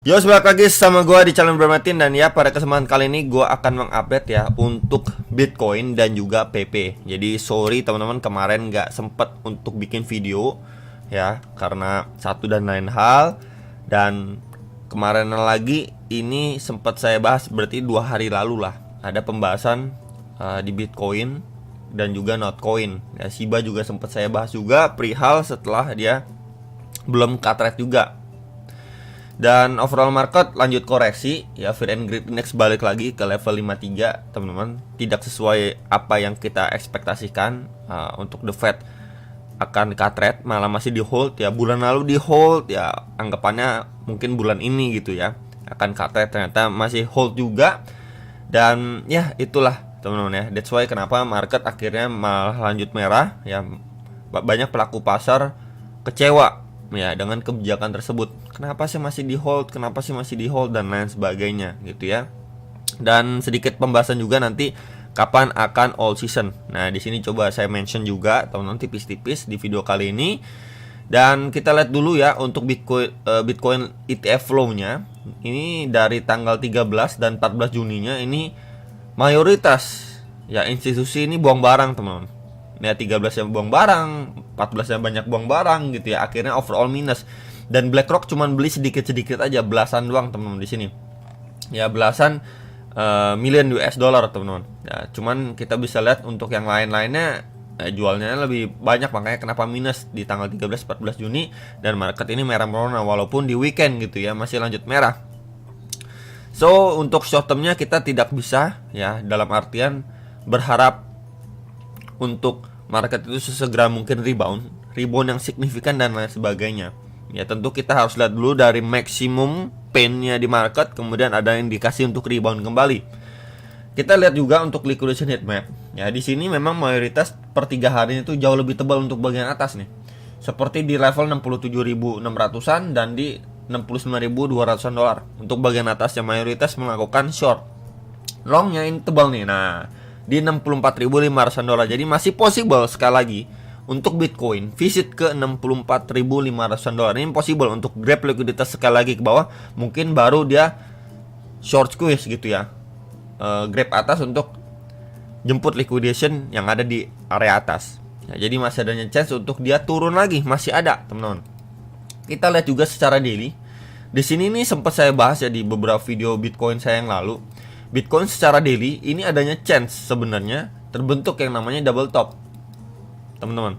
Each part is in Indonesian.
Yo, balik lagi sama gue di channel Bermatin. Dan ya, pada kesempatan kali ini gue akan mengupdate ya untuk Bitcoin dan juga PP. Jadi sorry teman-teman, kemarin gak sempet untuk bikin video ya, karena satu dan lain hal. Dan kemarin lagi ini sempat saya bahas, berarti 2 hari lalu lah, ada pembahasan di Bitcoin dan juga Notcoin ya. Shiba juga sempat saya bahas juga perihal setelah dia belum cut rate juga. Dan overall market lanjut koreksi ya, Fear and Greed Index balik lagi ke level 53 teman-teman. Tidak sesuai apa yang kita ekspektasikan untuk the Fed akan cut rate, malah masih di hold ya. Bulan lalu di hold ya, anggapannya mungkin bulan ini gitu ya akan cut rate, ternyata masih hold juga. Dan ya itulah teman-teman ya, that's why kenapa market akhirnya malah lanjut merah ya. Banyak pelaku pasar kecewa ya dengan kebijakan tersebut. Kenapa sih masih di hold? Kenapa sih masih di hold dan lain sebagainya gitu ya. Dan sedikit pembahasan juga nanti kapan akan all season. Nah, di sini coba saya mention juga teman-teman tipis-tipis di video kali ini. Dan kita lihat dulu ya untuk Bitcoin ETF flow-nya. Ini dari tanggal 13 dan 14 Juninya ini mayoritas ya institusi ini buang barang, teman-teman. Ya 13 yang buang barang, 14 yang banyak buang barang gitu ya. Akhirnya overall minus. Dan BlackRock cuman beli sedikit-sedikit aja, belasan doang teman-teman di sini. Ya belasan million US dollar teman-teman. Ya, cuman kita bisa lihat untuk yang lain-lainnya jualnya lebih banyak, makanya kenapa minus di tanggal 13-14 Juni. Dan market ini merah-merona walaupun di weekend gitu ya masih lanjut merah. So untuk short termnya kita tidak bisa ya, dalam artian berharap untuk market itu sesegera mungkin rebound yang signifikan dan lain sebagainya. Ya tentu kita harus lihat dulu dari maksimum pain-nya di market, kemudian ada indikasi untuk rebound kembali. Kita lihat juga untuk liquidation heat map. Ya di sini memang mayoritas per 3 hari itu jauh lebih tebal untuk bagian atas nih. Seperti di level 67.600-an dan di 69.200-an dolar. Untuk bagian atas yang mayoritas melakukan short. Longnya ini tebal nih. Nah, di 64.500-an dolar. Jadi masih possible sekali lagi untuk Bitcoin visit ke 64.500-an dolar. Ini possible untuk grab likuiditas sekali lagi ke bawah. Mungkin baru dia short squeeze gitu ya, grab atas untuk jemput liquidation yang ada di area atas ya. Jadi masih adanya chance untuk dia turun lagi, masih ada teman-teman. Kita lihat juga secara daily. Di sini nih sempat saya bahas ya di beberapa video Bitcoin saya yang lalu. Bitcoin secara daily ini adanya chance sebenarnya terbentuk yang namanya double top teman-teman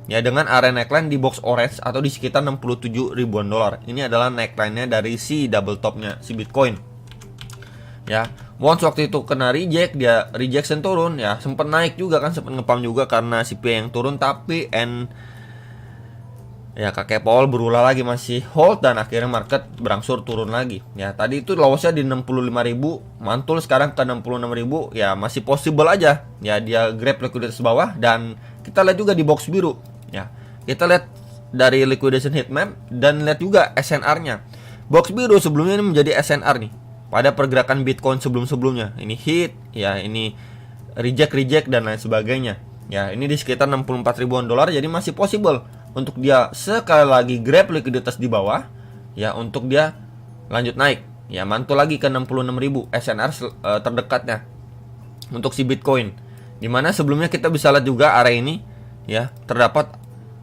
ya, dengan area neckline di box orange atau di sekitar 67 ribuan dolar. Ini adalah neckline-nya dari si double top-nya si Bitcoin ya. Once waktu itu kena reject, dia rejection turun ya, sempat naik juga kan, sempat ngepam juga karena CPI yang turun, tapi ya kakek Paul berulah lagi masih hold dan akhirnya market berangsur turun lagi. Ya tadi itu lossnya di 65.000, mantul sekarang ke 66.000 ya, masih possible aja ya dia grab likuiditas bawah. Dan kita lihat juga di box biru ya. Kita lihat dari liquidation heat map dan lihat juga SNR-nya. Box biru sebelumnya ini menjadi SNR nih pada pergerakan Bitcoin sebelum-sebelumnya. Ini hit ya, ini reject dan lain sebagainya. Ya, ini di sekitar 64 ribuan dolar, jadi masih possible untuk dia sekali lagi grab likuiditas di bawah ya, untuk dia lanjut naik ya, mantul lagi ke 66.000 SNR terdekatnya untuk si Bitcoin. Dimana sebelumnya kita bisa lihat juga area ini ya, terdapat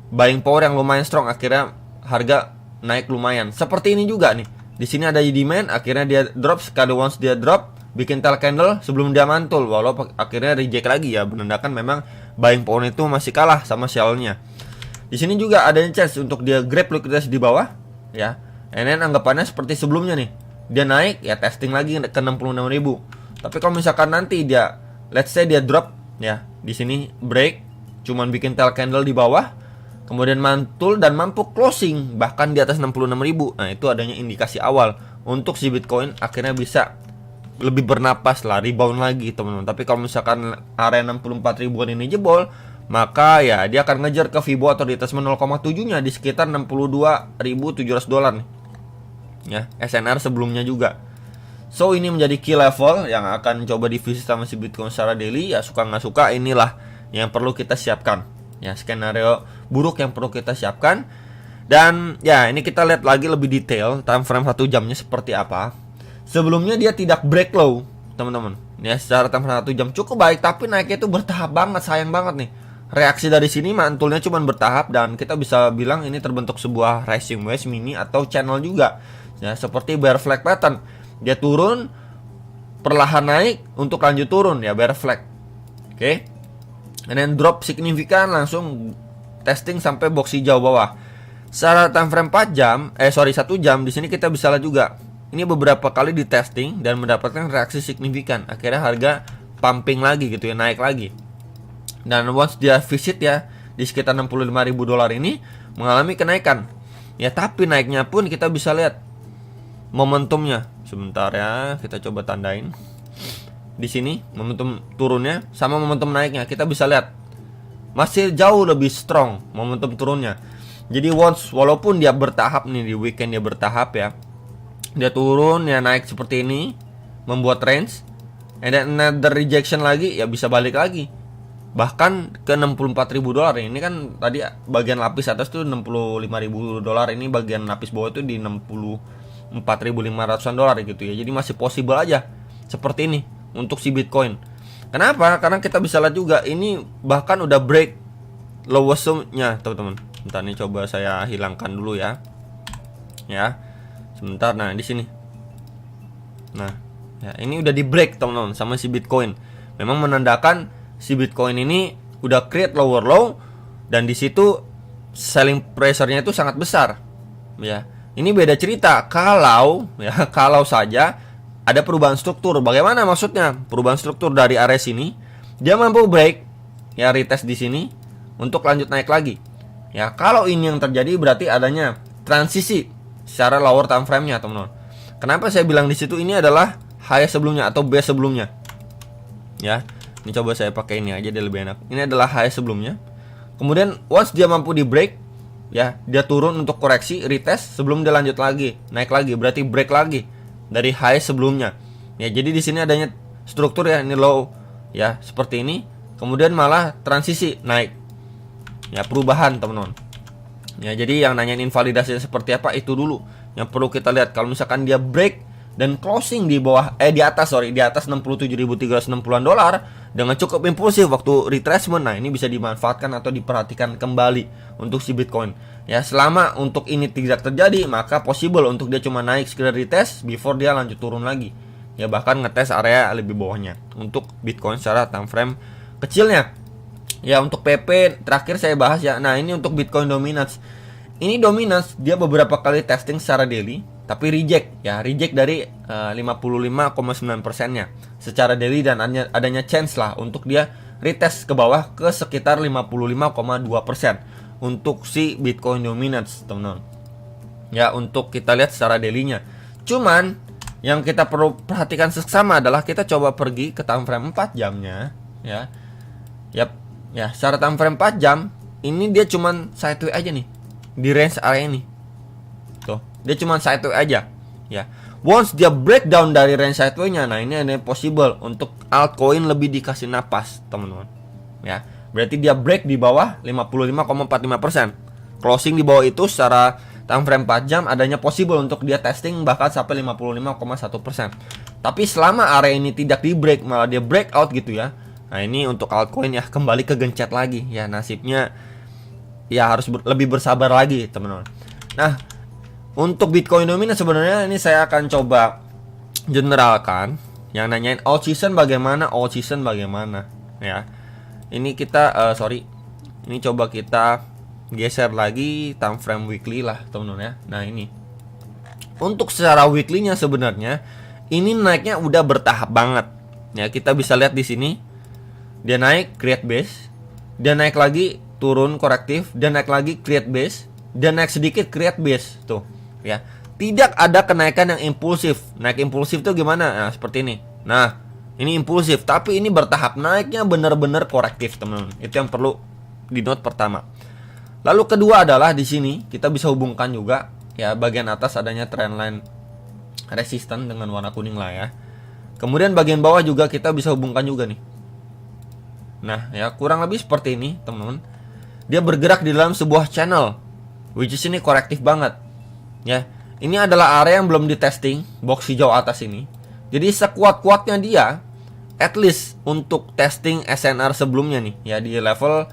buying power yang lumayan strong, akhirnya harga naik lumayan. Seperti ini juga nih. Di sini ada demand, akhirnya dia drop sekali, once dia drop bikin tail candle sebelum dia mantul, walaupun akhirnya reject lagi ya, menandakan memang buying power itu masih kalah sama shell-nya. Di sini juga ada chance untuk dia grab likuiditas di bawah ya. And then anggapannya seperti sebelumnya nih. Dia naik ya, testing lagi ke 66.000. Tapi kalau misalkan nanti dia let's say dia drop ya, di sini break, cuman bikin tail candle di bawah, kemudian mantul dan mampu closing bahkan di atas 66.000. Nah, itu adanya indikasi awal untuk si Bitcoin akhirnya bisa lebih bernapas lah, rebound lagi teman-teman. Tapi kalau misalkan area 64 ribuan ini jebol, maka ya dia akan ngejar ke Fibo atau di atas 0,7-nya di sekitar 62.700 dolar nih. Ya, SNR sebelumnya juga. So ini menjadi key level yang akan coba divisit sama si Bitcoin secara daily. Ya suka nggak suka, inilah yang perlu kita siapkan. Ya, skenario buruk yang perlu kita siapkan. Dan ya ini kita lihat lagi lebih detail time frame 1 jamnya seperti apa. Sebelumnya dia tidak break low teman-teman. Ya secara time frame 1 jam cukup baik, tapi naiknya itu bertahap banget, sayang banget nih. Reaksi dari sini mantulnya cuma bertahap, dan kita bisa bilang ini terbentuk sebuah rising wedge mini atau channel juga. Ya seperti bear flag pattern. Dia turun perlahan naik untuk lanjut turun ya, bear flag. Oke. Dan drop signifikan langsung testing sampai box hijau bawah. Secara time frame 4 jam, 1 jam di sini kita bisa lihat juga. Ini beberapa kali di testing dan mendapatkan reaksi signifikan. Akhirnya harga pumping lagi gitu ya, naik lagi. Dan once dia visit ya di sekitar 65.000 dolar ini mengalami kenaikan. Ya tapi naiknya pun kita bisa lihat momentumnya. Sebentar ya, kita coba tandain. Di sini momentum turunnya sama momentum naiknya kita bisa lihat masih jauh lebih strong momentum turunnya. Jadi once walaupun dia bertahap nih, di weekend dia bertahap ya, dia turun ya naik seperti ini, membuat range, and then another rejection lagi ya bisa balik lagi bahkan ke 64.000 dolar. Ini kan tadi bagian lapis atas tuh 65.000 dolar, ini bagian lapis bawah itu di 64.500-an dolar gitu ya. Jadi masih possible aja seperti ini untuk si Bitcoin. Kenapa? Karena kita bisa lihat juga ini bahkan udah break lowest-nya teman-teman. Bentar nih, coba saya hilangkan dulu ya. Ya. Sebentar, nah di sini. Nah, ya ini udah di break teman-teman sama si Bitcoin. Memang menandakan si Bitcoin ini udah create lower low, dan di situ selling pressure-nya itu sangat besar. Ya. Ini beda cerita kalau ya kalau saja ada perubahan struktur. Bagaimana maksudnya? Perubahan struktur dari area sini, dia mampu break ya, retest di sini untuk lanjut naik lagi. Ya, kalau ini yang terjadi berarti adanya transisi secara lower time frame-nya, teman-teman. Kenapa saya bilang di situ ini adalah high sebelumnya atau base sebelumnya? Ya, ini coba saya pakai ini aja, dia lebih enak. Ini adalah high sebelumnya. Kemudian once dia mampu di break, ya, dia turun untuk koreksi, retest sebelum dia lanjut lagi, naik lagi, berarti break lagi dari high sebelumnya. Ya, jadi di sini adanya struktur ya, ini low ya, seperti ini. Kemudian malah transisi naik. Ya, perubahan teman-teman. Ya, jadi yang nanyain invalidasinya seperti apa itu dulu yang perlu kita lihat. Kalau misalkan dia break dan closing di bawah di atas 67.360-an dolar dengan cukup impulsif waktu retracement, nah ini bisa dimanfaatkan atau diperhatikan kembali untuk si Bitcoin. Ya, selama untuk ini tidak terjadi, maka possible untuk dia cuma naik sekedar retest before dia lanjut turun lagi. Ya, bahkan ngetes area lebih bawahnya untuk Bitcoin secara time frame kecilnya. Ya, untuk PP terakhir saya bahas ya. Nah, ini untuk Bitcoin dominance. Ini dominance dia beberapa kali testing secara daily, tapi reject ya, reject dari 55,9%-nya secara daily, dan adanya chance lah untuk dia retest ke bawah ke sekitar 55,2% untuk si Bitcoin dominance, teman-teman. Ya, untuk kita lihat secara daily-nya. Cuman yang kita perlu perhatikan seksama adalah kita coba pergi ke time frame 4 jamnya ya. Yap. Ya, secara time frame 4 jam ini dia cuman sideways aja nih di range area ini. Tuh, dia cuman sideways aja. Ya. Once dia breakdown dari range sideways-nya, nah ini ada possible untuk altcoin lebih dikasih napas, teman-teman. Ya. Berarti dia break di bawah 55,45%. Closing di bawah itu secara time frame 4 jam adanya possible untuk dia testing bahkan sampai 55,1%. Tapi selama area ini tidak di break, malah dia breakout gitu ya. Nah, ini untuk altcoin ya kembali ke gencet lagi. Ya, nasibnya ya harus lebih bersabar lagi, teman-teman. Nah, untuk Bitcoin dominance sebenarnya ini saya akan coba generalkan. Yang nanyain all season bagaimana, all season bagaimana ya. Ini kita ini coba kita geser lagi time frame weekly lah, teman-teman ya. Nah, ini untuk secara weekly-nya sebenarnya ini naiknya udah bertahap banget. Ya, kita bisa lihat di sini. Dia naik, create base, dia naik lagi, turun korektif, dia naik lagi, create base, dia naik sedikit, create base. Tuh, ya. Tidak ada kenaikan yang impulsif. Naik impulsif tuh gimana? Nah, seperti ini. Nah, ini impulsif, tapi ini bertahap. Naiknya benar-benar korektif, teman-teman. Itu yang perlu di note pertama. Lalu kedua adalah di sini kita bisa hubungkan juga ya, bagian atas adanya trendline resisten dengan warna kuning lah ya. Kemudian bagian bawah juga kita bisa hubungkan juga nih. Nah, ya kurang lebih seperti ini, teman-teman. Dia bergerak di dalam sebuah channel. which is ini korektif banget ya. Ini adalah area yang belum di testing, box hijau atas ini. Jadi sekuat-kuatnya dia, at least untuk testing SNR sebelumnya nih ya, di level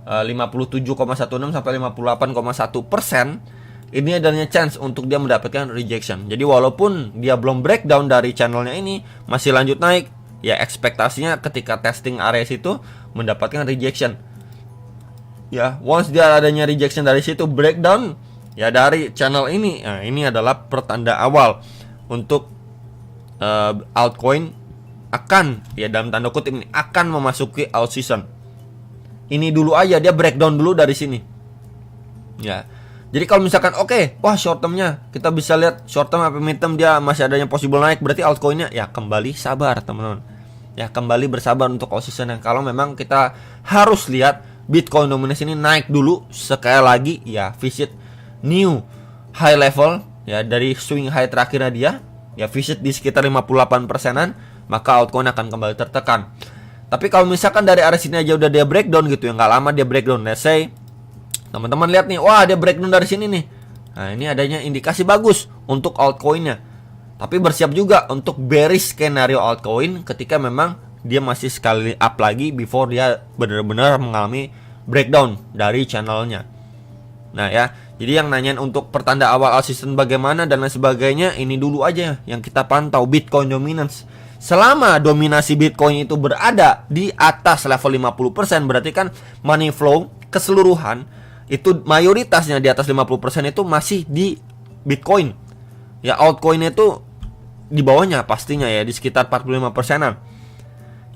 57,16 sampai 58,1%, ini adanya chance untuk dia mendapatkan rejection. Jadi walaupun dia belum breakdown dari channelnya ini, masih lanjut naik, ya ekspektasinya ketika testing area situ mendapatkan rejection. Ya, once dia adanya rejection dari situ, breakdown ya dari channel ini, nah ini adalah pertanda awal untuk altcoin akan, ya dalam tanda kutip ini, akan memasuki alt season. Ini dulu aja dia breakdown dulu dari sini. Ya. Jadi kalau misalkan oke, wah short termnya kita bisa lihat short term apa mid term dia masih adanya possible naik, berarti altcoinnya ya kembali sabar teman-teman. Ya kembali bersabar untuk alt season. Yang kalau memang kita harus lihat Bitcoin dominance ini naik dulu sekali lagi, ya visit new high level ya dari swing high terakhirnya dia, ya visit di sekitar 58%-an, maka altcoin akan kembali tertekan. Tapi kalau misalkan dari area sini aja udah dia breakdown gitu ya, nggak lama dia breakdown, let's say teman-teman lihat nih, wah dia breakdown dari sini nih. Nah ini adanya indikasi bagus untuk altcoinnya. Tapi bersiap juga untuk bearish skenario altcoin ketika memang dia masih sekali up lagi before dia benar-benar mengalami breakdown dari channelnya. Nah ya, jadi yang nanyain untuk pertanda awal alt season bagaimana dan lain sebagainya, ini dulu aja yang kita pantau Bitcoin dominance. Selama dominasi Bitcoin itu berada di atas level 50%, berarti kan money flow keseluruhan itu mayoritasnya di atas 50% itu masih di Bitcoin. Ya altcoin itu di bawahnya pastinya ya, di sekitar 45%-an.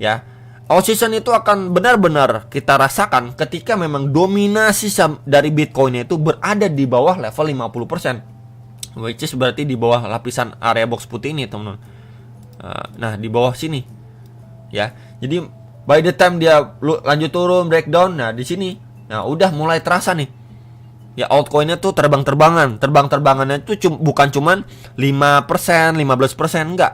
Ya, alt season itu akan benar-benar kita rasakan ketika memang dominasi dari Bitcoin itu berada di bawah level 50%. Which is berarti di bawah lapisan area box putih ini, teman-teman. Nah, di bawah sini. Ya. Jadi by the time dia lanjut turun breakdown, nah di sini nah udah mulai terasa nih. Ya altcoinnya tuh terbang-terbangan. Terbang-terbangannya itu bukan cuman 5%, 15%, enggak.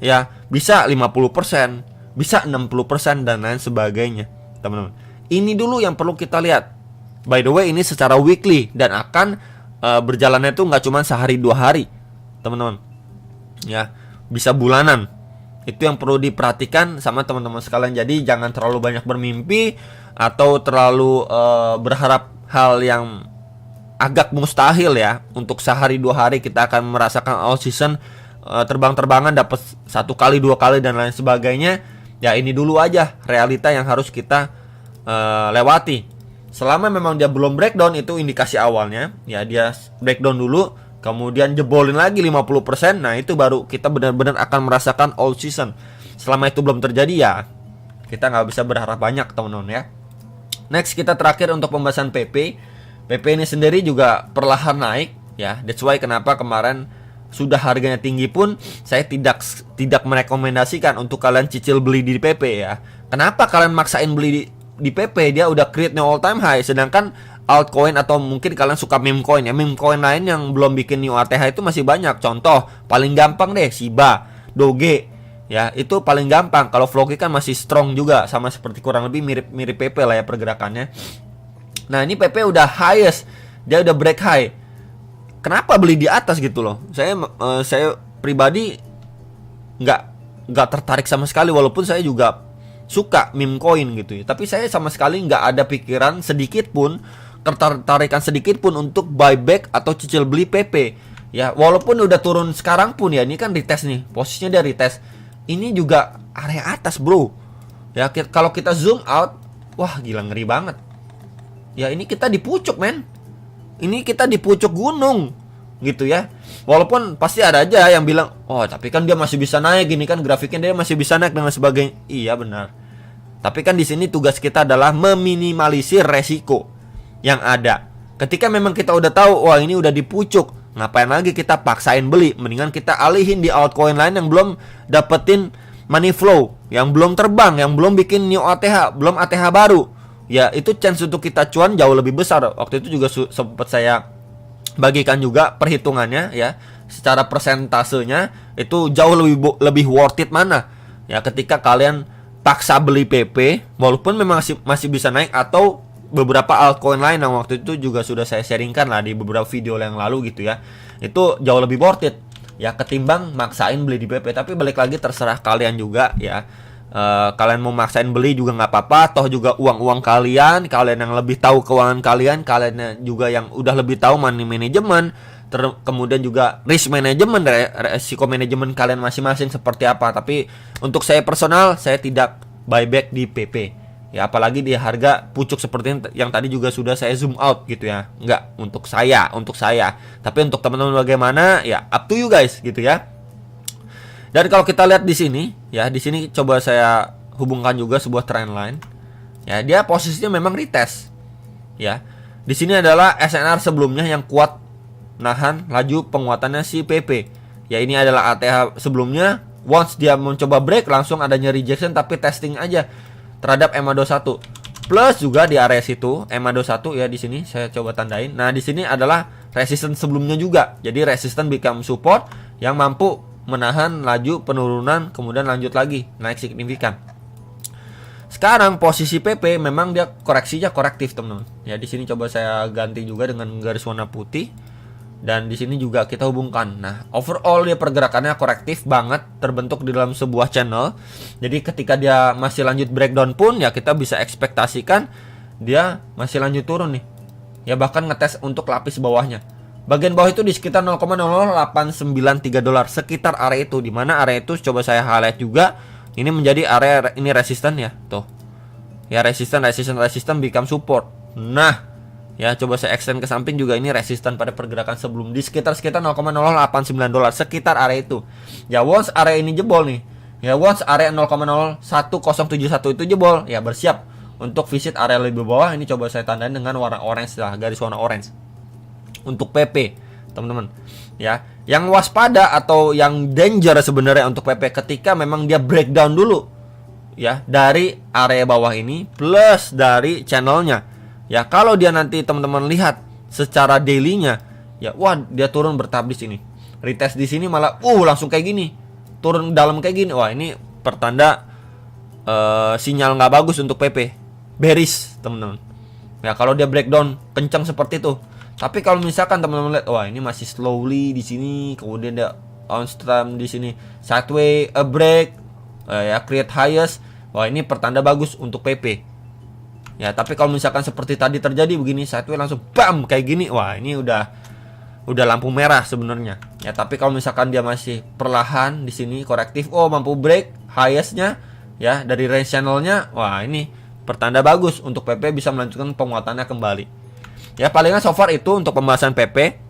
Ya, bisa 50%, bisa 60% dan lain sebagainya, teman-teman. Ini dulu yang perlu kita lihat. By the way, ini secara weekly dan akan berjalannya itu nggak cuma sehari 2 hari, teman-teman. Ya, bisa bulanan. Itu yang perlu diperhatikan sama teman-teman sekalian. Jadi jangan terlalu banyak bermimpi atau terlalu berharap hal yang agak mustahil ya. Untuk sehari 2 hari kita akan merasakan alt season terbang-terbangan dapat 1 kali 2 kali dan lain sebagainya. Ya ini dulu aja realita yang harus kita lewati. Selama memang dia belum breakdown, itu indikasi awalnya. Ya dia breakdown dulu, kemudian jebolin lagi 50%. Nah itu baru kita benar-benar akan merasakan alt season. Selama itu belum terjadi ya kita nggak bisa berharap banyak, teman-teman ya. Next kita terakhir untuk pembahasan PP. PP ini sendiri juga perlahan naik ya. That's why kenapa kemarin sudah harganya tinggi pun saya tidak merekomendasikan untuk kalian cicil beli di PP ya. Kenapa kalian maksain beli di PP? Dia udah create new all time high, sedangkan altcoin atau mungkin kalian suka meme coin ya, meme coin lain yang belum bikin new ATH itu masih banyak. Contoh paling gampang deh Shiba, Doge ya, itu paling gampang. Kalau Floki kan masih strong juga, sama seperti kurang lebih mirip PP lah ya pergerakannya. Nah ini PP udah highest, dia udah break high. Kenapa beli di atas gitu loh? Saya pribadi nggak tertarik sama sekali, walaupun saya juga suka meme coin gitu ya. Tapi saya sama sekali nggak ada pikiran sedikit pun, ketertarikan sedikit pun untuk buyback atau cicil beli PP. Ya walaupun udah turun sekarang pun ya, ini kan retest nih, posisinya dia retest. Ini juga area atas bro. Ya kalau kita zoom out, wah gila ngeri banget. Ya ini kita di pucuk men. Ini kita di pucuk gunung gitu ya. Walaupun pasti ada aja yang bilang, oh tapi kan dia masih bisa naik, gini kan grafiknya dia masih bisa naik dan sebagainya. Iya benar. Tapi kan di sini tugas kita adalah meminimalisir resiko yang ada. Ketika memang kita udah tahu, wah ini udah di pucuk, ngapain lagi kita paksain beli? Mendingan kita alihin di altcoin lain yang belum dapetin money flow, yang belum terbang, yang belum bikin new ATH, belum ATH baru. Ya itu chance untuk kita cuan jauh lebih besar. Waktu itu juga sempat saya bagikan juga perhitungannya ya, secara persentasenya itu jauh lebih worth it mana ya ketika kalian paksa beli PP walaupun memang masih bisa naik, atau beberapa altcoin lain yang waktu itu juga sudah saya sharingkan lah di beberapa video yang lalu gitu ya. Itu jauh lebih worth it ya ketimbang maksain beli di PP. Tapi balik lagi terserah kalian juga ya. Kalian mau maksain beli juga nggak apa-apa, toh juga uang kalian yang lebih tahu keuangan kalian juga yang udah lebih tahu money management, kemudian juga risk management, resiko manajemen kalian masing-masing seperti apa. Tapi untuk saya personal, saya tidak buyback di PP ya, apalagi di harga pucuk seperti yang tadi juga sudah saya zoom out gitu ya. Enggak, untuk saya. Tapi untuk teman-teman bagaimana ya, up to you guys gitu ya. Dan kalau kita lihat di sini ya, di sini coba saya hubungkan juga sebuah trend line. Ya, dia posisinya memang retest. Ya. Di sini adalah SNR sebelumnya yang kuat nahan laju penguatannya si PP. Ya, ini adalah ATH sebelumnya. Once dia mencoba break langsung adanya rejection tapi testing aja terhadap EMA21. Plus juga di area situ EMA21 ya, di sini saya coba tandain. Nah, di sini adalah resistance sebelumnya juga. Jadi resistance become support yang mampu menahan laju penurunan kemudian lanjut lagi naik signifikan. Sekarang posisi PP memang dia koreksinya korektif, teman-teman. Ya, di sini coba saya ganti juga dengan garis warna putih. Dan di sini juga kita hubungkan. Nah, overall dia pergerakannya korektif banget, terbentuk di dalam sebuah channel. Jadi ketika dia masih lanjut breakdown pun ya kita bisa ekspektasikan dia masih lanjut turun nih. Ya, bahkan ngetes untuk lapis bawahnya. Bagian bawah itu di sekitar 0,00893 dolar, sekitar area itu. Di mana area itu coba saya highlight juga. Ini menjadi area ini resisten ya, tuh. Ya, resisten become support. Nah, ya, coba saya extend ke samping juga, ini resisten pada pergerakan sebelum di sekitar 0,089 dolar, sekitar area itu. Ya, once area ini jebol nih. Ya, once area 0,01071 itu jebol, ya bersiap untuk visit area lebih bawah. Ini coba saya tandain dengan warna orange lah, garis warna orange. Untuk PP, teman-teman. Ya, yang waspada atau yang danger sebenarnya untuk PP ketika memang dia breakdown dulu. Ya, dari area bawah ini plus dari channelnya. Ya, kalau dia nanti teman-teman lihat secara daily-nya, ya wah dia turun bertahap di sini. Retest di sini malah langsung kayak gini. Turun dalam kayak gini. Wah, ini pertanda sinyal nggak bagus untuk PP. Bearish, teman-teman. Ya, kalau dia breakdown kencang seperti itu. Tapi kalau misalkan teman-teman lihat, wah ini masih slowly di sini, kemudian dia on stream di sini, sideways a break, ya create highest. Wah, ini pertanda bagus untuk PP. Ya, tapi kalau misalkan seperti tadi terjadi begini, sideways langsung bam kayak gini, wah ini udah lampu merah sebenarnya. Ya, tapi kalau misalkan dia masih perlahan di sini korektif, mampu break highestnya ya dari range channelnya, wah ini pertanda bagus untuk PP bisa melanjutkan penguatannya kembali. Ya, palingan so far itu untuk pembahasan PP.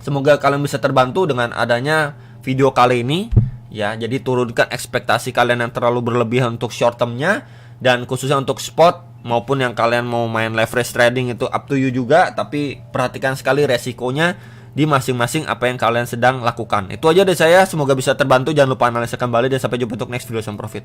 Semoga kalian bisa terbantu dengan adanya video kali ini. Ya, jadi turunkan ekspektasi kalian yang terlalu berlebihan untuk short termnya, dan khususnya untuk spot maupun yang kalian mau main leverage trading itu up to you juga. Tapi perhatikan sekali resikonya di masing-masing apa yang kalian sedang lakukan. Itu aja dari saya, semoga bisa terbantu. Jangan lupa analisa kembali dan sampai jumpa untuk next video sama profit.